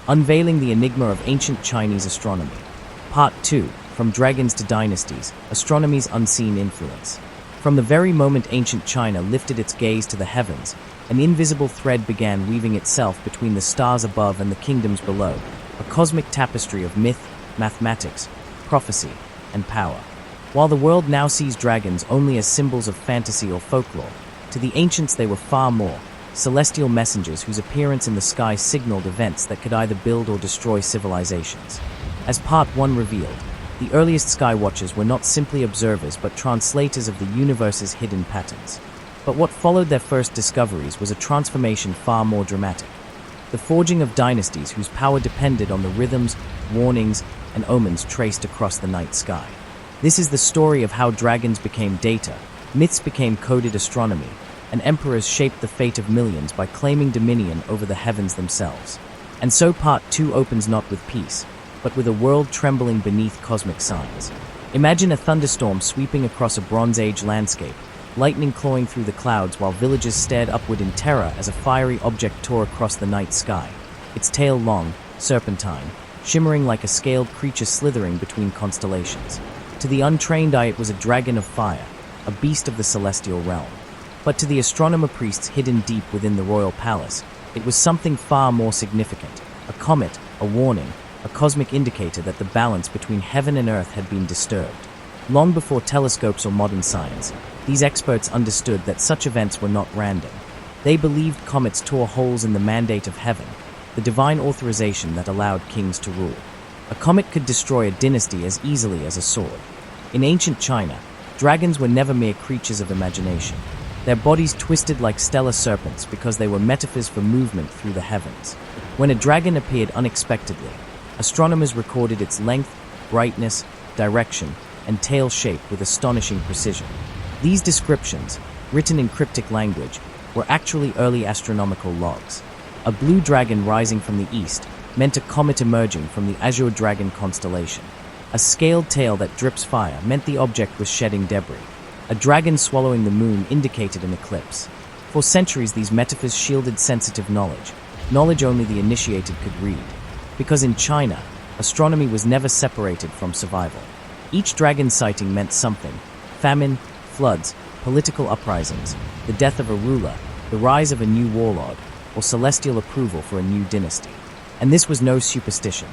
unveiling the enigma of ancient Chinese astronomy. Part 2, From Dragons to Dynasties, Astronomy's Unseen Influence. From the very moment ancient China lifted its gaze to the heavens, an invisible thread began weaving itself between the stars above and the kingdoms below, a cosmic tapestry of myth, mathematics, prophecy, and power. While the world now sees dragons only as symbols of fantasy or folklore, to the ancients they were far more, celestial messengers whose appearance in the sky signaled events that could either build or destroy civilizations. As Part 1 revealed, the earliest sky watchers were not simply observers but translators of the universe's hidden patterns. But what followed their first discoveries was a transformation far more dramatic. The forging of dynasties whose power depended on the rhythms, warnings, and omens traced across the night sky. This is the story of how dragons became data, myths became coded astronomy, and emperors shaped the fate of millions by claiming dominion over the heavens themselves. And so Part 2 opens not with peace, but with a world trembling beneath cosmic signs. Imagine a thunderstorm sweeping across a Bronze Age landscape, lightning clawing through the clouds while villagers stared upward in terror as a fiery object tore across the night sky, its tail long, serpentine, shimmering like a scaled creature slithering between constellations. To the untrained eye it was a dragon of fire, a beast of the celestial realm. But to the astronomer priests hidden deep within the royal palace, it was something far more significant, a comet, a warning, a cosmic indicator that the balance between heaven and earth had been disturbed. Long before telescopes or modern science, these experts understood that such events were not random. They believed comets tore holes in the mandate of heaven, the divine authorization that allowed kings to rule. A comet could destroy a dynasty as easily as a sword. In ancient China, dragons were never mere creatures of imagination. Their bodies twisted like stellar serpents because they were metaphors for movement through the heavens. When a dragon appeared unexpectedly, astronomers recorded its length, brightness, direction, and tail shape with astonishing precision. These descriptions, written in cryptic language, were actually early astronomical logs. A blue dragon rising from the east meant a comet emerging from the Azure Dragon constellation. A scaled tail that drips fire meant the object was shedding debris. A dragon swallowing the moon indicated an eclipse. For centuries these metaphors shielded sensitive knowledge only the initiated could read. Because in China, astronomy was never separated from survival. Each dragon sighting meant something: famine, floods, political uprisings, the death of a ruler, the rise of a new warlord, or celestial approval for a new dynasty. And this was no superstition.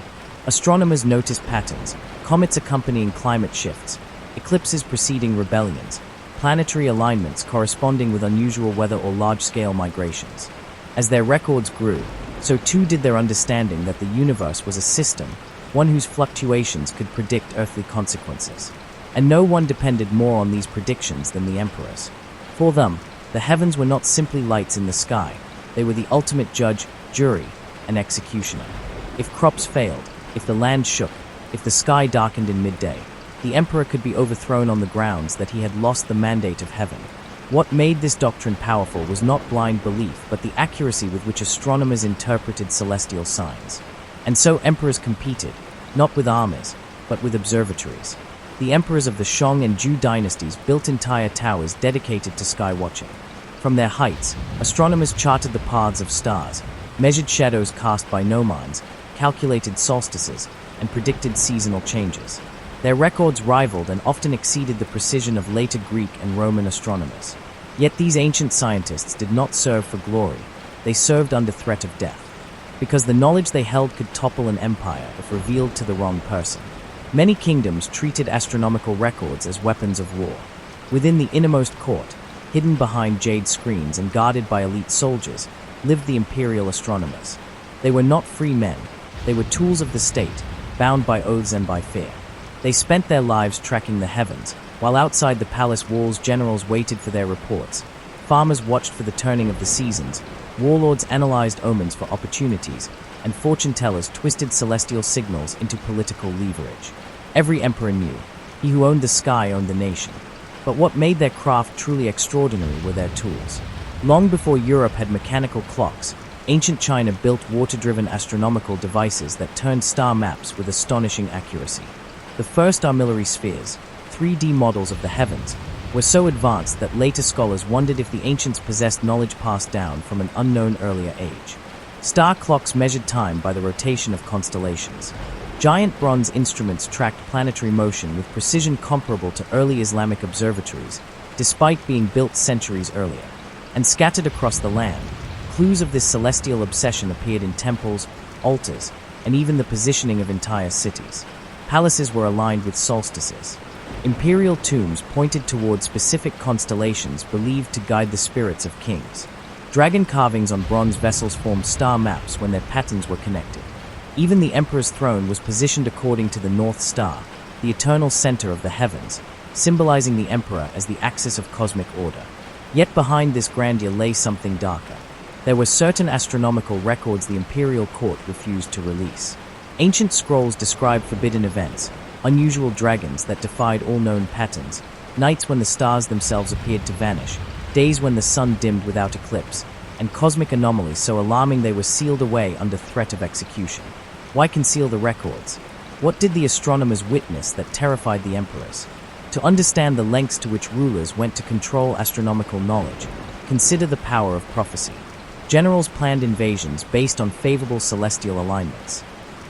Astronomers noticed patterns, comets accompanying climate shifts, eclipses preceding rebellions, planetary alignments corresponding with unusual weather or large-scale migrations. As their records grew, so too did their understanding that the universe was a system, one whose fluctuations could predict earthly consequences. And no one depended more on these predictions than the emperors. For them, the heavens were not simply lights in the sky, they were the ultimate judge, jury, and executioner. If crops failed, if the land shook, if the sky darkened in midday, the emperor could be overthrown on the grounds that he had lost the mandate of heaven. What made this doctrine powerful was not blind belief, but the accuracy with which astronomers interpreted celestial signs. And so emperors competed, not with armies, but with observatories. The emperors of the Shang and Zhou dynasties built entire towers dedicated to sky watching. From their heights, astronomers charted the paths of stars, measured shadows cast by gnomons, calculated solstices, and predicted seasonal changes. Their records rivaled and often exceeded the precision of later Greek and Roman astronomers. Yet these ancient scientists did not serve for glory, they served under threat of death. Because the knowledge they held could topple an empire if revealed to the wrong person. Many kingdoms treated astronomical records as weapons of war. Within the innermost court, hidden behind jade screens and guarded by elite soldiers, lived the imperial astronomers. They were not free men, they were tools of the state, bound by oaths and by fear. They spent their lives tracking the heavens, while outside the palace walls generals waited for their reports. Farmers watched for the turning of the seasons, warlords analyzed omens for opportunities, and fortune-tellers twisted celestial signals into political leverage. Every emperor knew, he who owned the sky owned the nation. But what made their craft truly extraordinary were their tools. Long before Europe had mechanical clocks, ancient China built water-driven astronomical devices that turned star maps with astonishing accuracy. The first armillary spheres, 3D models of the heavens, were so advanced that later scholars wondered if the ancients possessed knowledge passed down from an unknown earlier age. Star clocks measured time by the rotation of constellations. Giant bronze instruments tracked planetary motion with precision comparable to early Islamic observatories, despite being built centuries earlier. And scattered across the land, clues of this celestial obsession appeared in temples, altars, and even the positioning of entire cities. Palaces were aligned with solstices. Imperial tombs pointed toward specific constellations believed to guide the spirits of kings. Dragon carvings on bronze vessels formed star maps when their patterns were connected. Even the emperor's throne was positioned according to the North Star, the eternal center of the heavens, symbolizing the emperor as the axis of cosmic order. Yet behind this grandeur lay something darker. There were certain astronomical records the imperial court refused to release. Ancient scrolls describe forbidden events, unusual dragons that defied all known patterns, nights when the stars themselves appeared to vanish, days when the sun dimmed without eclipse, and cosmic anomalies so alarming they were sealed away under threat of execution. Why conceal the records? What did the astronomers witness that terrified the emperors? To understand the lengths to which rulers went to control astronomical knowledge, consider the power of prophecy. Generals planned invasions based on favorable celestial alignments.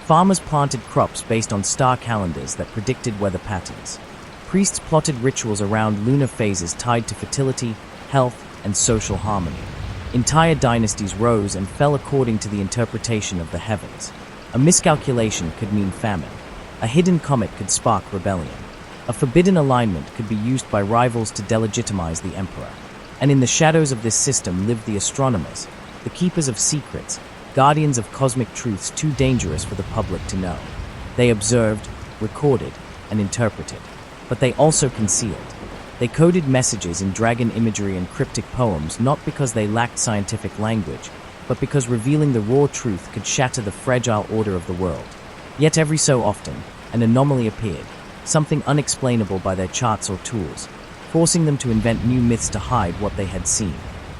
Farmers planted crops based on star calendars that predicted weather patterns. Priests plotted rituals around lunar phases tied to fertility, health, and social harmony. Entire dynasties rose and fell according to the interpretation of the heavens. A miscalculation could mean famine. A hidden comet could spark rebellion. A forbidden alignment could be used by rivals to delegitimize the emperor. And in the shadows of this system lived the astronomers, the keepers of secrets, guardians of cosmic truths too dangerous for the public to know. They observed, recorded, and interpreted. But they also concealed. They coded messages in dragon imagery and cryptic poems not because they lacked scientific language, but because revealing the raw truth could shatter the fragile order of the world. Yet every so often, an anomaly appeared, something unexplainable by their charts or tools, forcing them to invent new myths to hide what they had seen.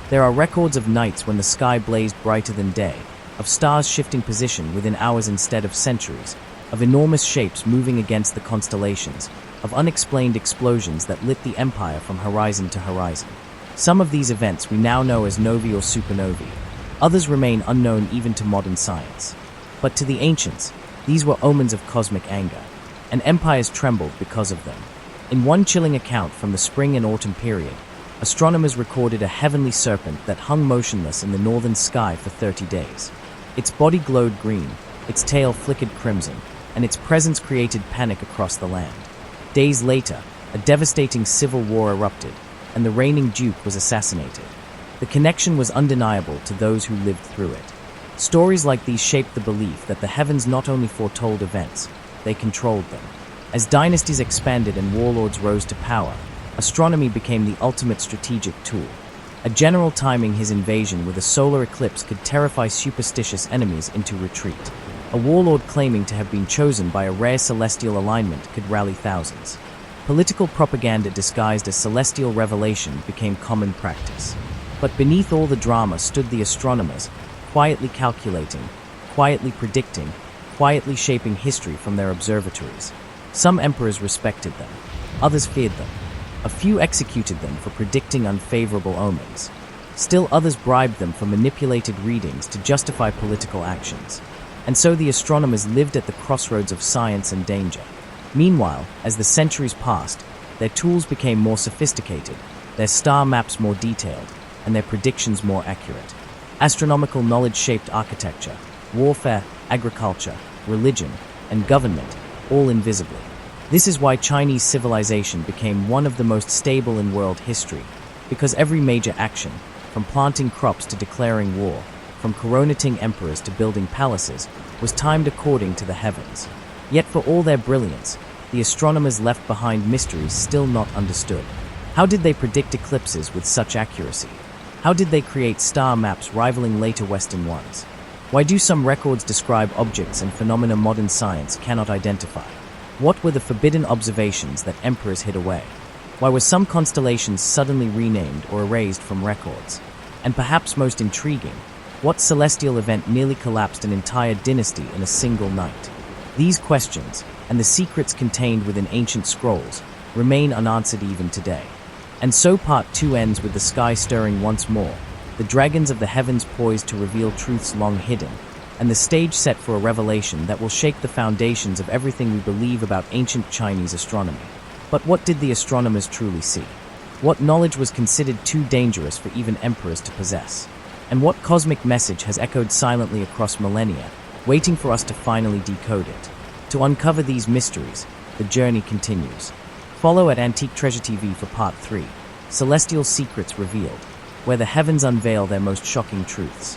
There are records of nights when the sky blazed brighter than day, of stars shifting position within hours instead of centuries, of enormous shapes moving against the constellations, of unexplained explosions that lit the empire from horizon to horizon. Some of these events we now know as novae or supernovae. Others remain unknown even to modern science. But to the ancients, these were omens of cosmic anger, and empires trembled because of them. In one chilling account from the spring and autumn period, astronomers recorded a heavenly serpent that hung motionless in the northern sky for 30 days. Its body glowed green, its tail flickered crimson, and its presence created panic across the land. Days later, a devastating civil war erupted, and the reigning duke was assassinated. The connection was undeniable to those who lived through it. Stories like these shaped the belief that the heavens not only foretold events, they controlled them. As dynasties expanded and warlords rose to power, astronomy became the ultimate strategic tool. A general timing his invasion with a solar eclipse could terrify superstitious enemies into retreat. A warlord claiming to have been chosen by a rare celestial alignment could rally thousands. Political propaganda disguised as celestial revelation became common practice. But beneath all the drama stood the astronomers, quietly calculating, quietly predicting, quietly shaping history from their observatories. Some emperors respected them, others feared them. A few executed them for predicting unfavorable omens. Still others bribed them for manipulated readings to justify political actions. And so the astronomers lived at the crossroads of science and danger. Meanwhile, as the centuries passed, their tools became more sophisticated, their star maps more detailed, and their predictions more accurate. Astronomical knowledge shaped architecture, warfare, agriculture, religion, and government, all invisibly. This is why Chinese civilization became one of the most stable in world history, because every major action, from planting crops to declaring war, from coronating emperors to building palaces, was timed according to the heavens. Yet for all their brilliance, the astronomers left behind mysteries still not understood. How did they predict eclipses with such accuracy? How did they create star maps rivaling later Western ones? Why do some records describe objects and phenomena modern science cannot identify? What were the forbidden observations that emperors hid away? Why were some constellations suddenly renamed or erased from records? And perhaps most intriguing, what celestial event nearly collapsed an entire dynasty in a single night? These questions, and the secrets contained within ancient scrolls, remain unanswered even today. And so part 2 ends with the sky stirring once more, the dragons of the heavens poised to reveal truths long hidden, and the stage set for a revelation that will shake the foundations of everything we believe about ancient Chinese astronomy. But what did the astronomers truly see? What knowledge was considered too dangerous for even emperors to possess? And what cosmic message has echoed silently across millennia, waiting for us to finally decode it? To uncover these mysteries, the journey continues. Follow at Antique Treasure TV for Part 3, Celestial Secrets Revealed, where the heavens unveil their most shocking truths.